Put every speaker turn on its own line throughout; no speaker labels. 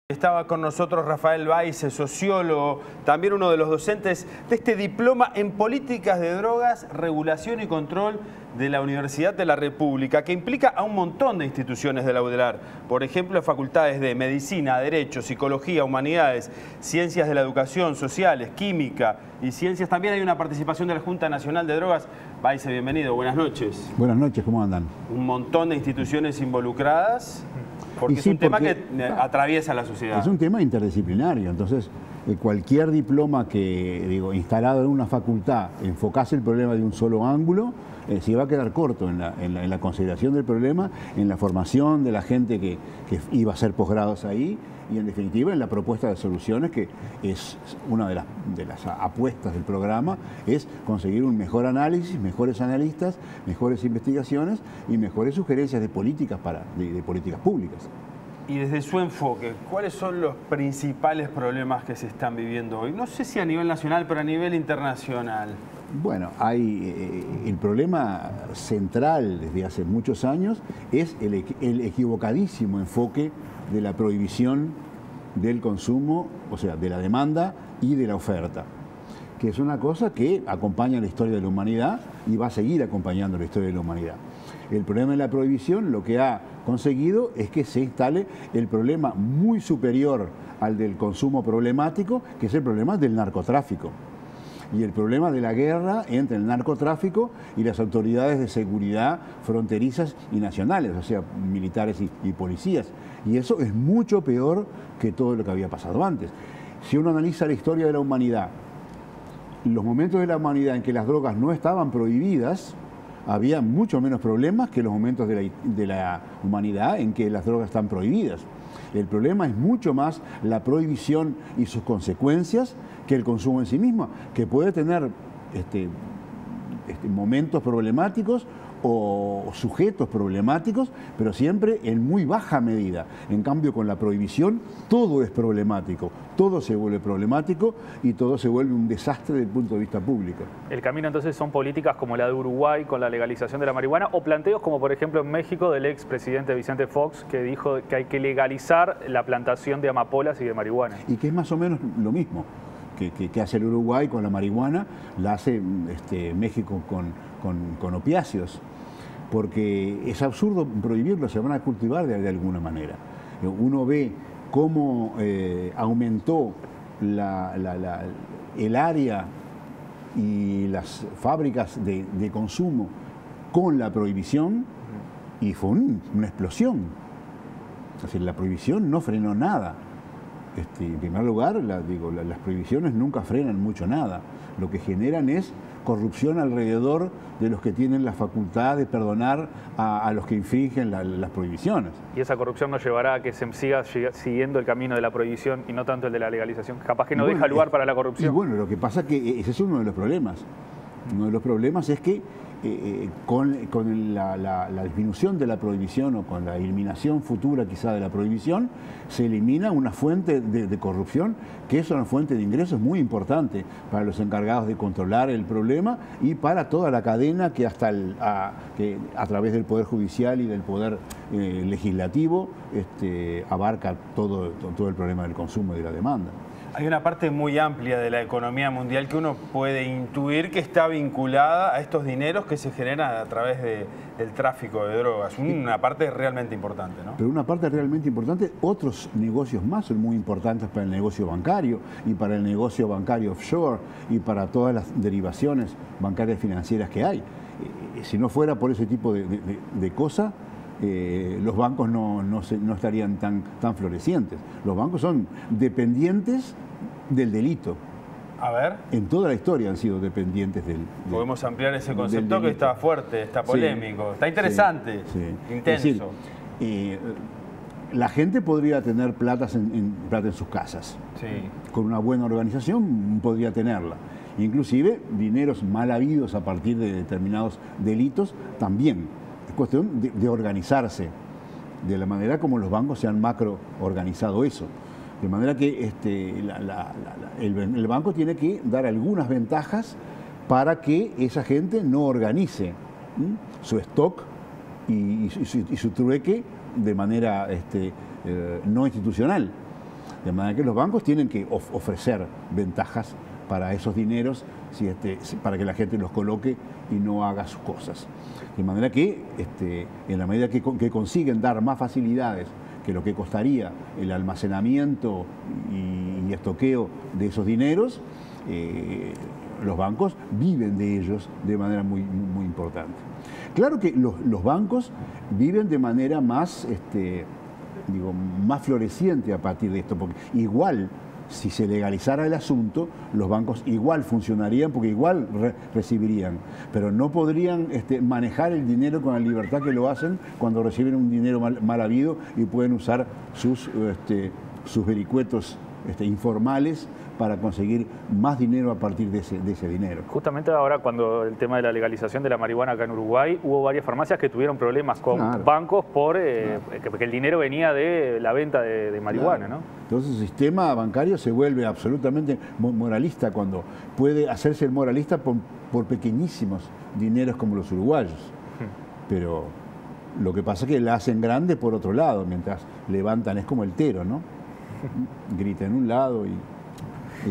Estaba con nosotros Rafael Báize, sociólogo, también uno de los docentes de este diploma en políticas de drogas, regulación y control de la Universidad de la República, que implica a un montón de instituciones de la UDELAR. Por ejemplo, facultades de medicina, derecho, psicología, humanidades, ciencias de la educación, sociales, química y ciencias. También hay una participación de la Junta Nacional de Drogas. Báize, bienvenido, buenas noches.
Buenas noches, ¿cómo andan?
Un montón de instituciones involucradas. Porque es un tema que atraviesa la sociedad.
Es un tema interdisciplinario, entonces cualquier diploma que, instalado en una facultad, enfocase el problema de un solo ángulo, se va a quedar corto en la consideración del problema, en la formación de la gente que iba a hacer posgrados ahí y en definitiva en la propuesta de soluciones, que es una de las apuestas del programa, es conseguir un mejor análisis, mejores analistas, mejores investigaciones y mejores sugerencias de políticas de políticas públicas.
Y desde su enfoque, ¿cuáles son los principales problemas que se están viviendo hoy? No sé si a nivel nacional, pero a nivel internacional.
Bueno, el problema central desde hace muchos años es el equivocadísimo enfoque de la prohibición del consumo, o sea, de la demanda y de la oferta, que es una cosa que acompaña la historia de la humanidad y va a seguir acompañando la historia de la humanidad. El problema de la prohibición lo que ha conseguido es que se instale el problema muy superior al del consumo problemático, que es el problema del narcotráfico. Y el problema de la guerra entre el narcotráfico y las autoridades de seguridad fronterizas y nacionales, o sea, militares y policías. Y eso es mucho peor que todo lo que había pasado antes. Si uno analiza la historia de la humanidad, los momentos de la humanidad en que las drogas no estaban prohibidas, había mucho menos problemas que los momentos de la humanidad en que las drogas están prohibidas. El problema es mucho más la prohibición y sus consecuencias que el consumo en sí mismo, que puede tener momentos problemáticos o sujetos problemáticos, pero siempre en muy baja medida. En cambio, con la prohibición todo es problemático, todo se vuelve problemático y todo se vuelve un desastre desde el punto de vista público.
El camino entonces son políticas como la de Uruguay con la legalización de la marihuana, o planteos como por ejemplo en México del expresidente Vicente Fox, que dijo que hay que legalizar la plantación de amapolas y de marihuana.
Y que es más o menos lo mismo que hace el Uruguay con la marihuana, la hace México con opiáceos, porque es absurdo prohibirlo, se van a cultivar de alguna manera. Uno ve cómo aumentó el área y las fábricas de consumo con la prohibición, y fue una explosión. Es decir, la prohibición no frenó nada. En primer lugar, las prohibiciones nunca frenan mucho nada. Lo que generan es corrupción alrededor de los que tienen la facultad de perdonar a los que infringen las prohibiciones.
Y esa corrupción nos llevará a que se siga siguiendo el camino de la prohibición y no tanto el de la legalización. Capaz que no deja lugar para la corrupción.
Y bueno, lo que pasa es que ese es uno de los problemas. Uno de los problemas es que con la disminución de la prohibición o con la eliminación futura quizá de la prohibición, se elimina una fuente de corrupción que es una fuente de ingresos muy importante para los encargados de controlar el problema y para toda la cadena que que a través del Poder Judicial y del Poder Legislativo abarca todo el problema del consumo y de la demanda.
Hay una parte muy amplia de la economía mundial que uno puede intuir que está vinculada a estos dineros que se generan a través del tráfico de drogas. Una parte realmente importante, ¿no?
Pero una parte realmente importante, otros negocios más son muy importantes para el negocio bancario y para el negocio bancario offshore y para todas las derivaciones bancarias financieras que hay. Si no fuera por ese tipo de cosas, los bancos no estarían tan florecientes. Los bancos son dependientes del delito.
A ver.
En toda la historia han sido dependientes
Podemos ampliar ese concepto que está fuerte, está polémico, está interesante, intenso. Es
decir, la gente podría tener plata en sus casas.
Sí.
Con una buena organización podría tenerla. Inclusive dineros mal habidos a partir de determinados delitos también. Es cuestión de organizarse de la manera como los bancos se han macro organizado eso. De manera que el banco tiene que dar algunas ventajas para que esa gente no organice su stock y su trueque de manera no institucional. De manera que los bancos tienen que ofrecer ventajas para esos dineros para que la gente los coloque y no haga sus cosas. De manera que en la medida que consiguen dar más facilidades que lo que costaría el almacenamiento y estoqueo de esos dineros, los bancos viven de ellos de manera muy, muy importante. Claro que los bancos viven de manera más, más floreciente a partir de esto, porque igual, si se legalizara el asunto, los bancos igual funcionarían porque igual recibirían, pero no podrían manejar el dinero con la libertad que lo hacen cuando reciben un dinero mal habido y pueden usar sus vericuetos informales para conseguir más dinero a partir de ese dinero.
Justamente ahora, cuando el tema de la legalización de la marihuana acá en Uruguay, hubo varias farmacias que tuvieron problemas con bancos porque el dinero venía de la venta de marihuana, ¿no?
Entonces el sistema bancario se vuelve absolutamente moralista cuando puede hacerse el moralista por pequeñísimos dineros como los uruguayos. Pero lo que pasa es que la hacen grande por otro lado, mientras levantan, es como el tero, ¿no? Grita en un lado y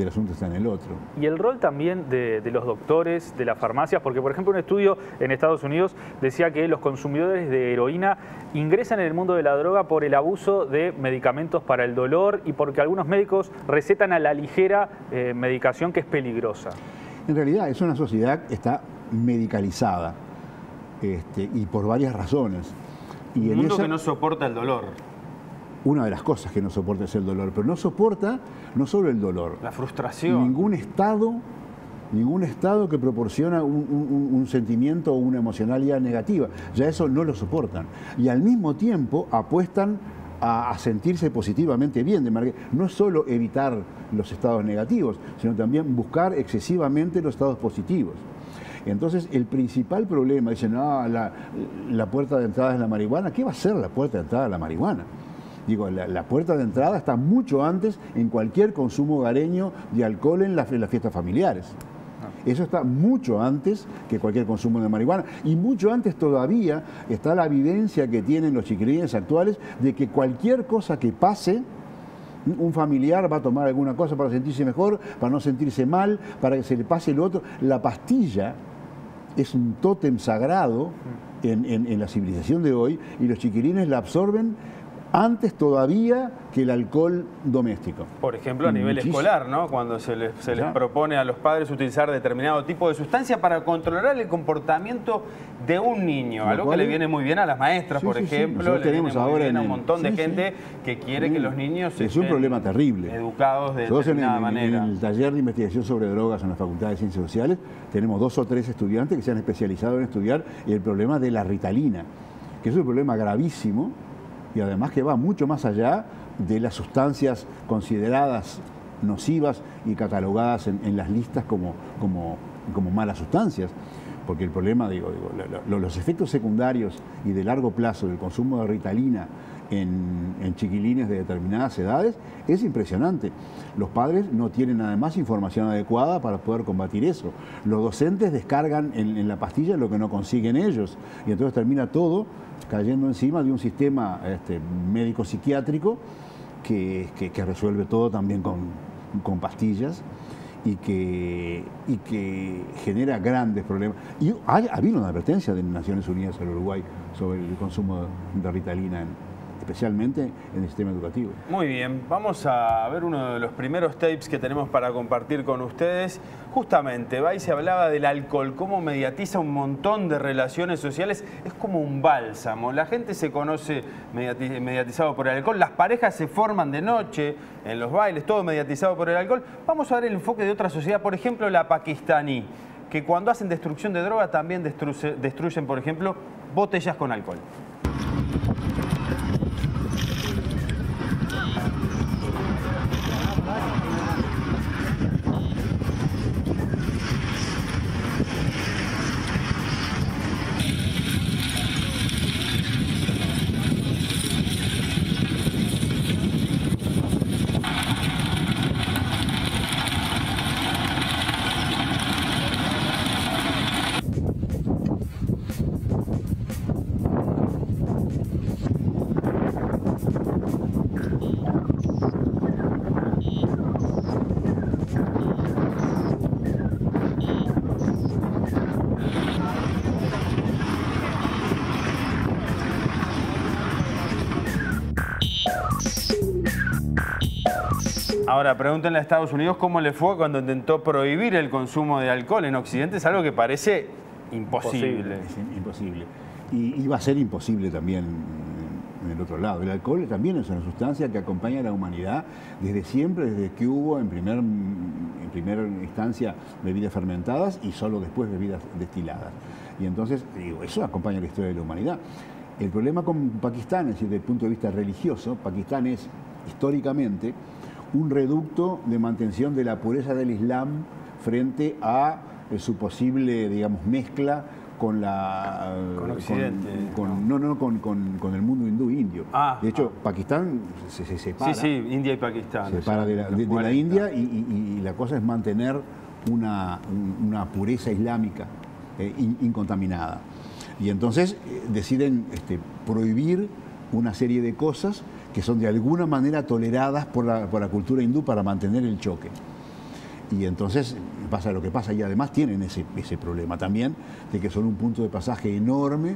el asunto está en el otro.
Y el rol también de los doctores, de las farmacias, porque por ejemplo un estudio en Estados Unidos decía que los consumidores de heroína ingresan en el mundo de la droga por el abuso de medicamentos para el dolor y porque algunos médicos recetan a la ligera medicación que es peligrosa.
En realidad es una sociedad que está medicalizada y por varias razones. Y
un mundo que no soporta el dolor.
Una de las cosas que no soporta es el dolor, pero no soporta no solo el dolor.
La frustración.
Ningún estado que proporciona un sentimiento o una emocionalidad negativa. Ya eso no lo soportan. Y al mismo tiempo apuestan a sentirse positivamente bien. De manera que no es solo evitar los estados negativos, sino también buscar excesivamente los estados positivos. Entonces, el principal problema, dicen, la puerta de entrada es la marihuana. ¿Qué va a ser la puerta de entrada de la marihuana? Digo, la puerta de entrada está mucho antes en cualquier consumo hogareño de alcohol en las fiestas familiares. Eso está mucho antes que cualquier consumo de marihuana. Y mucho antes todavía está la evidencia que tienen los chiquilines actuales de que cualquier cosa que pase, un familiar va a tomar alguna cosa para sentirse mejor, para no sentirse mal, para que se le pase lo otro. La pastilla es un tótem sagrado en la civilización de hoy y los chiquilines la absorben antes todavía que el alcohol doméstico.
Por ejemplo, a nivel escolar, ¿no? Cuando se les propone a los padres utilizar determinado tipo de sustancia para controlar el comportamiento de un niño, algo que le viene muy bien a las maestras, por ejemplo, le viene muy bien a un montón de gente que quiere que los niños
es un problema terrible.
Educados de determinada manera.
En el taller de investigación sobre drogas en la Facultad de Ciencias Sociales tenemos 2 o 3 estudiantes que se han especializado en estudiar el problema de la ritalina, que es un problema gravísimo y además que va mucho más allá de las sustancias consideradas nocivas y catalogadas en las listas como malas sustancias. Porque el problema, los efectos secundarios y de largo plazo del consumo de ritalina en chiquilines de determinadas edades es impresionante. Los padres no tienen además información adecuada para poder combatir eso. Los docentes descargan en la pastilla lo que no consiguen ellos y entonces termina todo cayendo encima de un sistema médico-psiquiátrico que resuelve todo también con pastillas y que genera grandes problemas. Y ha habido una advertencia de Naciones Unidas al Uruguay sobre el consumo de ritalina, especialmente en el sistema educativo.
Muy bien, vamos a ver uno de los primeros tapes que tenemos para compartir con ustedes. Justamente, Baise hablaba del alcohol, cómo mediatiza un montón de relaciones sociales, es como un bálsamo. La gente se conoce mediatizado por el alcohol, las parejas se forman de noche, en los bailes, todo mediatizado por el alcohol. Vamos a ver el enfoque de otra sociedad, por ejemplo, la pakistaní, que cuando hacen destrucción de droga también destruyen, por ejemplo, botellas con alcohol. Ahora, pregúntenle a Estados Unidos cómo le fue cuando intentó prohibir el consumo de alcohol en Occidente. Es algo que parece imposible.
Es imposible. Y va a ser imposible también en el otro lado. El alcohol también es una sustancia que acompaña a la humanidad desde siempre, desde que hubo en primera instancia bebidas fermentadas y solo después bebidas destiladas. Y entonces, digo, eso acompaña la historia de la humanidad. El problema con Pakistán, es decir, desde el punto de vista religioso, Pakistán es históricamente un reducto de mantención de la pureza del Islam frente a su posible, digamos, mezcla con
Occidente.
Con el mundo hindú indio. De hecho, Pakistán se separa.
Sí, India y Pakistán.
Se separa de la India y la cosa es mantener una pureza islámica incontaminada. Y entonces deciden prohibir una serie de cosas que son de alguna manera toleradas por la cultura hindú para mantener el choque. Y entonces pasa lo que pasa y además tienen ese problema también de que son un punto de pasaje enorme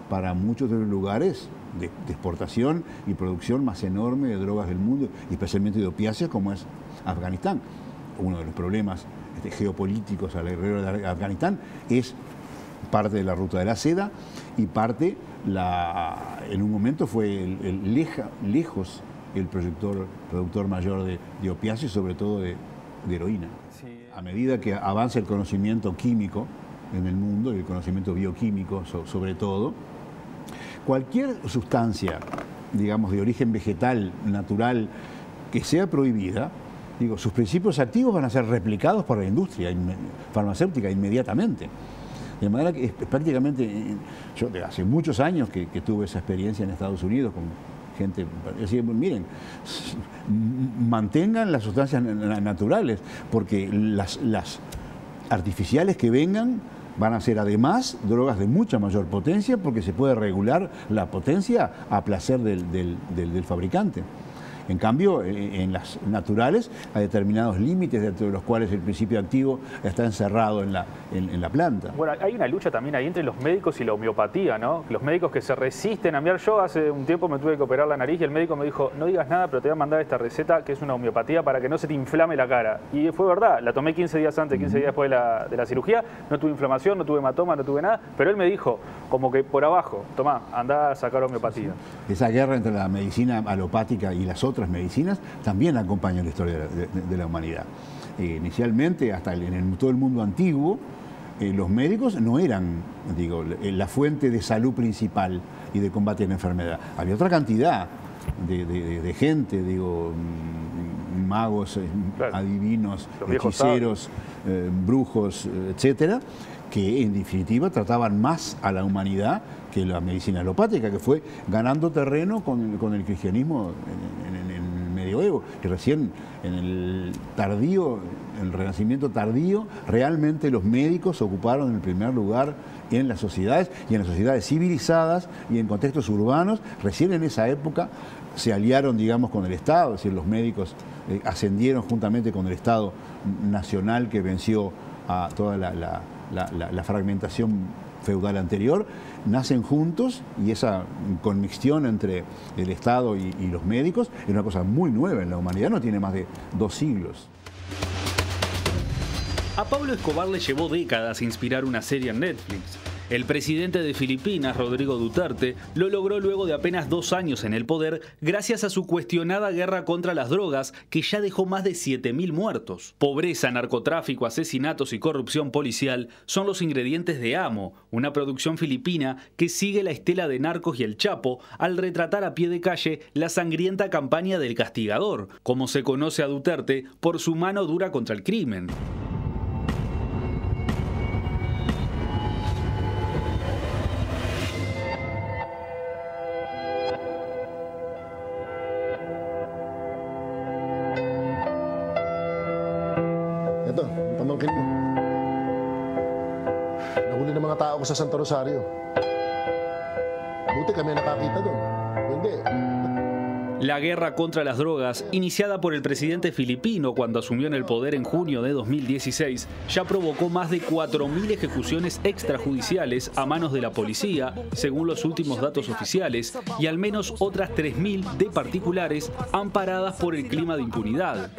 para muchos de los lugares de exportación y producción más enorme de drogas del mundo, y especialmente de opiáceos, como es Afganistán. Uno de los problemas geopolíticos alrededor de Afganistán es parte de la ruta de la seda y parte, en un momento fue lejos el productor mayor de opiáceos, sobre todo de heroína.
Sí.
A medida que avanza el conocimiento químico en el mundo, y el conocimiento bioquímico sobre todo, cualquier sustancia, digamos, de origen vegetal, natural, que sea prohibida, digo, sus principios activos van a ser replicados por la industria farmacéutica inmediatamente. De manera que es prácticamente, yo hace muchos años que tuve esa experiencia en Estados Unidos con gente, decía, miren, mantengan las sustancias naturales, porque las artificiales que vengan van a ser además drogas de mucha mayor potencia, porque se puede regular la potencia a placer del fabricante. En cambio, en las naturales hay determinados límites dentro de los cuales el principio activo está encerrado en la planta.
Bueno, hay una lucha también ahí entre los médicos y la homeopatía, ¿no? Los médicos que se resisten a enviar. Yo hace un tiempo me tuve que operar la nariz y el médico me dijo, no digas nada, pero te voy a mandar esta receta que es una homeopatía para que no se te inflame la cara. Y fue verdad, la tomé 15 días antes, 15 días después de la cirugía, no tuve inflamación, no tuve hematoma, no tuve nada, pero él me dijo, como que por abajo, tomá, andá a sacar homeopatía.
Esa guerra entre la medicina alopática y las otras medicinas también acompaña la historia de la humanidad. Inicialmente, hasta en todo el mundo antiguo, los médicos no eran, digo, la fuente de salud principal y de combate a la enfermedad. Había otra cantidad de gente, digo, magos, claro, adivinos, hechiceros, brujos, etcétera, que en definitiva trataban más a la humanidad que la medicina alopática, que fue ganando terreno con el cristianismo en el medioevo, que recién en el Renacimiento tardío, realmente los médicos ocuparon el primer lugar en las sociedades, y en las sociedades civilizadas y en contextos urbanos. Recién en esa época se aliaron, digamos, con el Estado, es decir, los médicos ascendieron juntamente con el Estado nacional que venció a toda la fragmentación feudal anterior, nacen juntos, y esa conmixtión entre el Estado y los médicos es una cosa muy nueva en la humanidad, no tiene más de 2 siglos.
A Pablo Escobar le llevó décadas inspirar una serie en Netflix. El presidente de Filipinas, Rodrigo Duterte, lo logró luego de apenas 2 años en el poder gracias a su cuestionada guerra contra las drogas, que ya dejó más de 7.000 muertos. Pobreza, narcotráfico, asesinatos y corrupción policial son los ingredientes de Amo, una producción filipina que sigue la estela de Narcos y El Chapo al retratar a pie de calle la sangrienta campaña del castigador, como se conoce a Duterte por su mano dura contra el crimen.
Ito, pamangkin mo. Nahuli ng mga tao ko sa Santo Rosario. Buti kami nakakita doon. Hindi.
La guerra contra las drogas, iniciada por el presidente filipino cuando asumió en el poder en junio de 2016, ya provocó más de 4.000 ejecuciones extrajudiciales a manos de la policía, según los últimos datos oficiales, y al menos otras 3.000 de particulares amparadas por el clima de impunidad.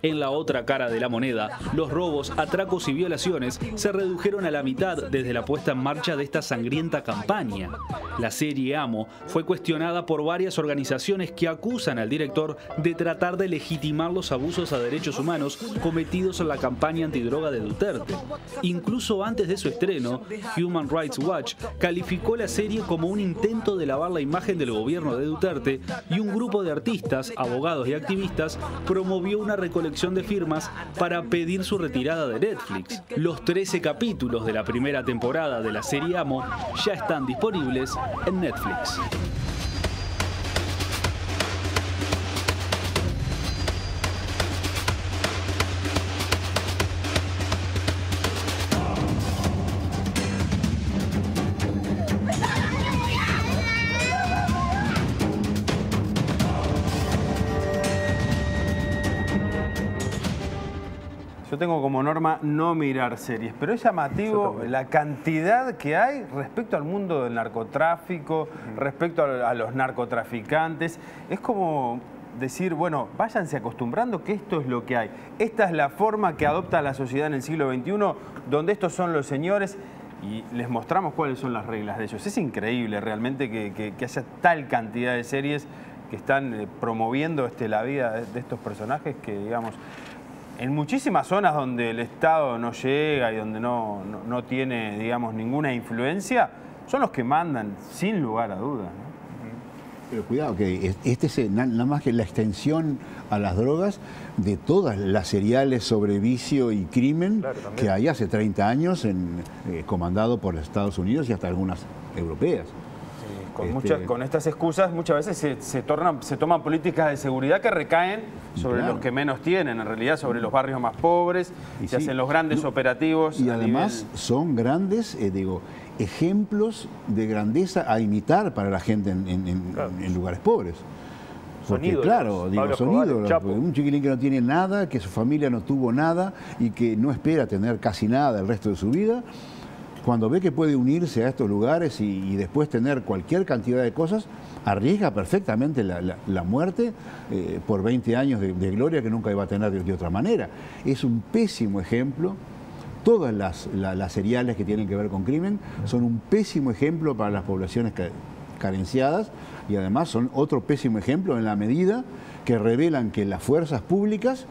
En la otra cara de la moneda, los robos, atracos y violaciones se redujeron a la mitad desde la puesta en marcha de esta sangrienta campaña. La serie Amo fue cuestionada por varias organizaciones que acusan al director de tratar de legitimar los abusos a derechos humanos cometidos en la campaña antidroga de Duterte. Incluso antes de su estreno, Human Rights Watch calificó la serie como un intento de lavar la imagen del gobierno de Duterte, y un grupo de artistas, abogados y activistas promovió una recolección de firmas para pedir su retirada de Netflix. Los 13 capítulos de la primera temporada de la serie Amo ya están disponibles en Netflix.
Yo tengo como norma no mirar series, pero es llamativo la cantidad que hay respecto al mundo del narcotráfico, respecto a los narcotraficantes. Es como decir, bueno, váyanse acostumbrando que esto es lo que hay. Esta es la forma que adopta la sociedad en el siglo XXI, donde estos son los señores y les mostramos cuáles son las reglas de ellos. Es increíble realmente que haya tal cantidad de series que están promoviendo la vida de estos personajes que, digamos, en muchísimas zonas donde el Estado no llega y donde no tiene, digamos, ninguna influencia, son los que mandan, sin lugar a dudas, ¿no?
Pero cuidado, que este es nada más que la extensión a las drogas de todas las seriales sobre vicio y crimen, claro, que hay hace 30 años, comandado por los Estados Unidos y hasta algunas europeas.
Con estas excusas muchas veces se toman políticas de seguridad que recaen sobre los que menos tienen, en realidad sobre los barrios más pobres, y se hacen los grandes operativos.
Y además son grandes, ejemplos de grandeza a imitar para la gente en lugares pobres. Porque claro, son ídolos. Un chiquilín que no tiene nada, que su familia no tuvo nada y que no espera tener casi nada el resto de su vida, cuando ve que puede unirse a estos lugares y después tener cualquier cantidad de cosas, arriesga perfectamente la muerte por 20 años de gloria que nunca iba a tener de otra manera. Es un pésimo ejemplo. Todas las seriales que tienen que ver con crimen son un pésimo ejemplo para las poblaciones carenciadas, y además son otro pésimo ejemplo en la medida que revelan que las fuerzas públicas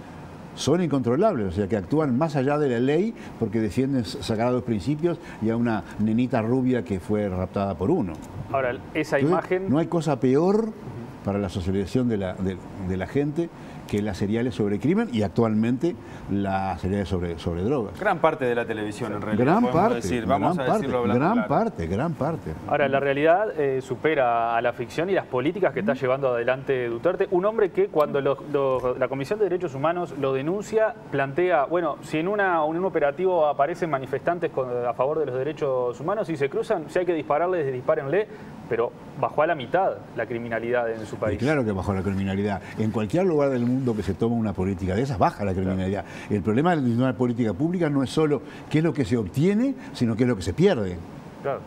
son incontrolables, o sea, que actúan más allá de la ley porque defienden sagrados principios y a una nenita rubia que fue raptada por uno.
Ahora, esa imagen...
No hay cosa peor para la socialización de la gente que las seriales sobre crimen y actualmente las seriales sobre drogas.
Gran parte de la televisión, en realidad.
Gran parte.
Ahora, la realidad supera a la ficción y las políticas que está llevando adelante Duterte. Un hombre que cuando la Comisión de Derechos Humanos lo denuncia, plantea, bueno, si en un operativo aparecen manifestantes a favor de los derechos humanos y se cruzan, si hay que dispararles, dispárenle, pero bajó a la mitad la criminalidad en su país.
Y claro que bajó la criminalidad. En cualquier lugar del mundo que se toma una política de esas, baja la criminalidad. Claro. El problema de una política pública no es solo qué es lo que se obtiene, sino qué es lo que se pierde. Claro.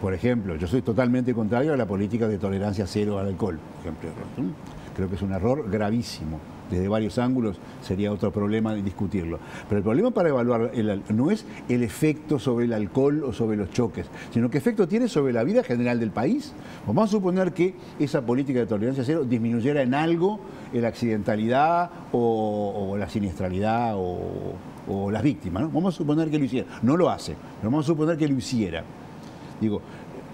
Por ejemplo, yo soy totalmente contrario a la política de tolerancia cero al alcohol. Por ejemplo. Creo que es un error gravísimo. Desde varios ángulos sería otro problema de discutirlo. Pero el problema para evaluar no es el efecto sobre el alcohol o sobre los choques, sino qué efecto tiene sobre la vida general del país. Vamos a suponer que esa política de tolerancia cero disminuyera en algo la accidentalidad o la siniestralidad o las víctimas, ¿no? Vamos a suponer que lo hiciera. No lo hace, pero vamos a suponer que lo hiciera. Digo,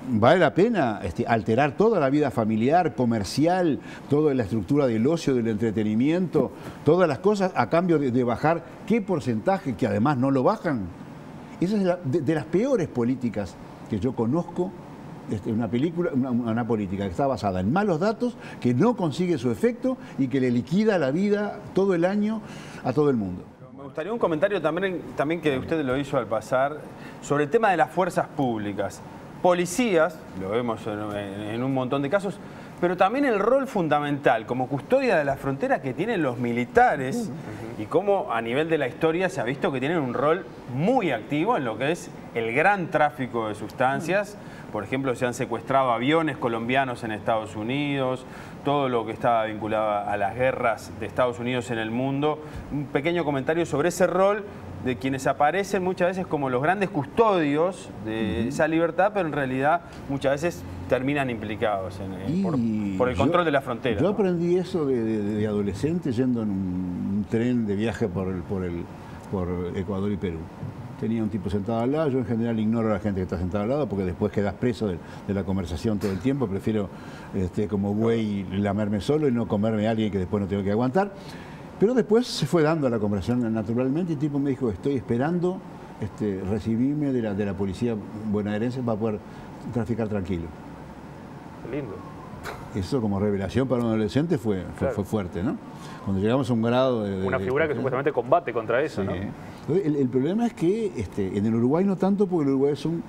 ¿vale la pena alterar toda la vida familiar, comercial, toda la estructura del ocio, del entretenimiento, todas las cosas a cambio de bajar qué porcentaje, que además no lo bajan? Esa es de las peores políticas que yo conozco. Una política que está basada en malos datos, que no consigue su efecto y que le liquida la vida todo el año a todo el mundo.
Me gustaría un comentario también que usted lo hizo al pasar sobre el tema de las fuerzas públicas. Policías, lo vemos en un montón de casos, pero también el rol fundamental como custodia de la frontera que tienen los militares y cómo a nivel de la historia se ha visto que tienen un rol muy activo en lo que es el gran tráfico de sustancias. Por ejemplo, se han secuestrado aviones colombianos en Estados Unidos, todo lo que estaba vinculado a las guerras de Estados Unidos en el mundo. Un pequeño comentario sobre ese rol de quienes aparecen muchas veces como los grandes custodios de esa libertad, pero en realidad muchas veces terminan implicados por el control de la frontera.
Yo aprendí eso de adolescente yendo en un tren de viaje por Ecuador y Perú. Tenía un tipo sentado al lado, yo en general ignoro a la gente que está sentada al lado porque después quedas preso de la conversación todo el tiempo, prefiero como buey lamerme solo y no comerme a alguien que después no tengo que aguantar. Pero después se fue dando la conversación naturalmente y el tipo me dijo, estoy esperando recibirme de la policía bonaerense para poder traficar tranquilo.
Qué lindo.
Eso como revelación para un adolescente fue fuerte, ¿no? Cuando llegamos a un grado de...
Una figura que supuestamente combate contra eso,
sí,
¿no?
El problema es que en el Uruguay no tanto, porque el Uruguay es un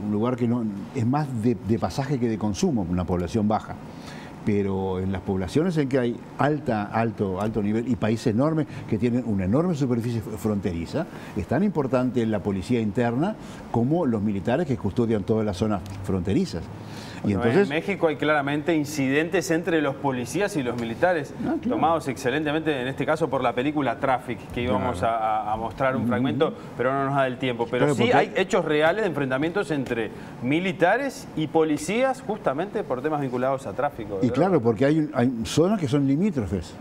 lugar que no es más de pasaje que de consumo, una población baja. Pero en las poblaciones en que hay alto nivel y países enormes que tienen una enorme superficie fronteriza, es tan importante la policía interna como los militares que custodian todas las zonas fronterizas. Y
Bueno,
entonces,
en México hay claramente incidentes entre los policías y los militares,
claro,
tomados excelentemente, en este caso por la película Traffic, que íbamos a mostrar un fragmento, pero no nos da el tiempo. Pero
Claro,
sí
porque
hay hechos reales de enfrentamientos entre militares y policías, justamente por temas vinculados a tráfico.
y claro, porque hay zonas que son limítrofes.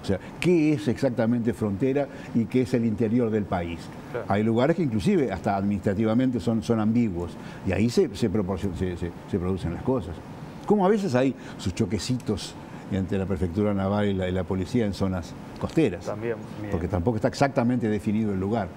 O sea, ¿qué es exactamente frontera y qué es el interior del país?
Claro.
Hay lugares que inclusive hasta administrativamente son ambiguos y ahí se producen las cosas. Como a veces hay sus choquecitos entre la prefectura naval y la policía en zonas costeras.
También.
Porque tampoco está exactamente definido el lugar.